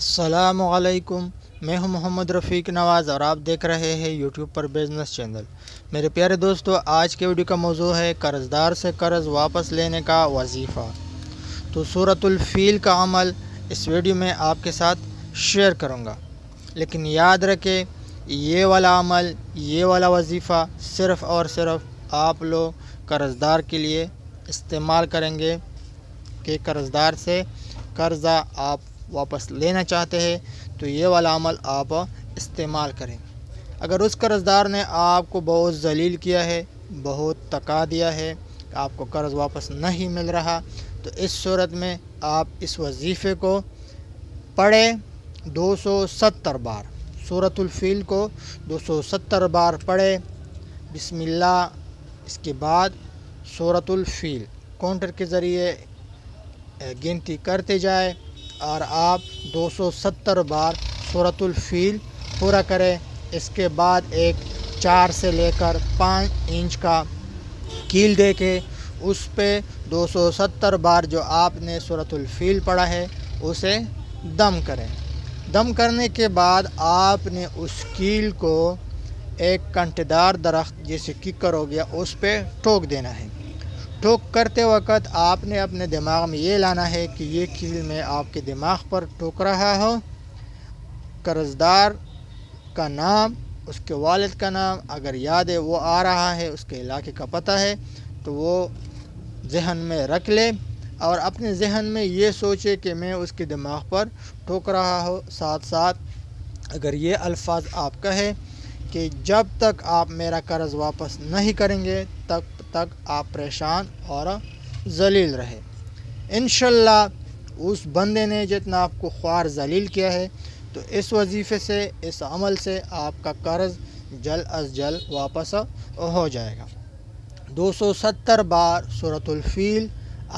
السلام علیکم، میں ہوں محمد رفیق نواز اور آپ دیکھ رہے ہیں یوٹیوب پر بزنس چینل۔ میرے پیارے دوستو، آج کے ویڈیو کا موضوع ہے قرض دار سے قرض واپس لینے کا وظیفہ۔ تو سورۃ الفیل کا عمل اس ویڈیو میں آپ کے ساتھ شیئر کروں گا، لیکن یاد رکھیں یہ والا عمل، یہ والا وظیفہ صرف اور صرف آپ لوگ قرض دار کے لیے استعمال کریں گے کہ قرض دار سے قرضہ آپ واپس لینا چاہتے ہیں تو یہ والا عمل آپ استعمال کریں۔ اگر اس قرض دار نے آپ کو بہت ذلیل کیا ہے، بہت تکا دیا ہے، آپ کو قرض واپس نہیں مل رہا، تو اس صورت میں آپ اس وظیفے کو پڑھیں 270 بار۔ سورۃ الفیل کو 270 بار پڑھیں، بسم اللہ، اس کے بعد سورۃ الفیل کاؤنٹر کے ذریعے گنتی کرتے جائے اور آپ 270 بار سورۃ الفیل پورا کریں۔ اس کے بعد ایک 4 سے لے کر 5 انچ کا کیل دے کے اس پہ 270 بار جو آپ نے سورۃ الفیل پڑھا ہے اسے دم کریں۔ دم کرنے کے بعد آپ نے اس کیل کو ایک کانٹے دار درخت جیسے ککر ہو گیا اس پہ ٹھوک دینا ہے۔ ٹھوک کرتے وقت آپ نے اپنے دماغ میں یہ لانا ہے کہ یہ کیل میں آپ کے دماغ پر ٹھوک رہا ہو، قرض دار کا نام، اس کے والد کا نام اگر یاد ہے، وہ آ رہا ہے، اس کے علاقے کا پتہ ہے تو وہ ذہن میں رکھ لے اور اپنے ذہن میں یہ سوچے کہ میں اس کے دماغ پر ٹھوک رہا ہوں۔ ساتھ ساتھ اگر یہ الفاظ آپ کہے کہ جب تک آپ میرا قرض واپس نہیں کریں گے تب تک آپ پریشان اور ذلیل رہے۔ انشاءاللہ اس بندے نے جتنا آپ کو خوار ذلیل کیا ہے تو اس وظیفے سے، اس عمل سے آپ کا قرض جلد از جلد واپس ہو جائے گا۔ 270 بار سورۃ الفیل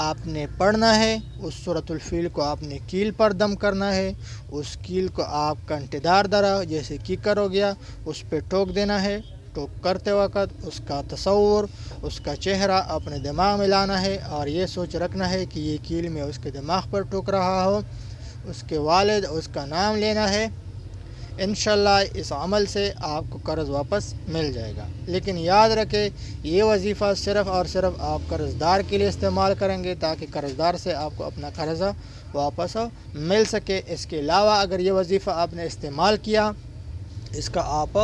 آپ نے پڑھنا ہے۔ اس سورۃ الفیل کو آپ نے کیل پر دم کرنا ہے۔ اس کیل کو آپ کانٹے دار درخت جیسے کیکر ہو گیا اس پہ ٹھوک دینا ہے۔ ٹھوک کرتے وقت اس کا تصور، اس کا چہرہ اپنے دماغ میں لانا ہے اور یہ سوچ رکھنا ہے کہ یہ کیل میں اس کے دماغ پر ٹھوک رہا ہو، اس کے والد، اس کا نام لینا ہے۔ انشاءاللہ اس عمل سے آپ کو قرض واپس مل جائے گا۔ لیکن یاد رکھیں یہ وظیفہ صرف اور صرف آپ قرض دار کے لیے استعمال کریں گے تاکہ قرض دار سے آپ کو اپنا قرضہ واپس مل سکے۔ اس کے علاوہ اگر یہ وظیفہ آپ نے استعمال کیا اس کا آپ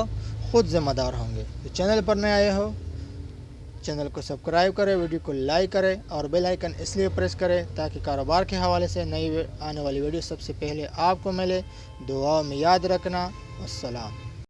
خود ذمہ دار ہوں گے۔ تو چینل پر نئے آئے ہو، چینل کو سبسکرائب کریں، ویڈیو کو لائک کریں اور بیل آئیکن اس لیے پریس کریں تاکہ کاروبار کے حوالے سے نئی آنے والی ویڈیو سب سے پہلے آپ کو ملے۔ دعاؤں میں یاد رکھنا۔ السلام۔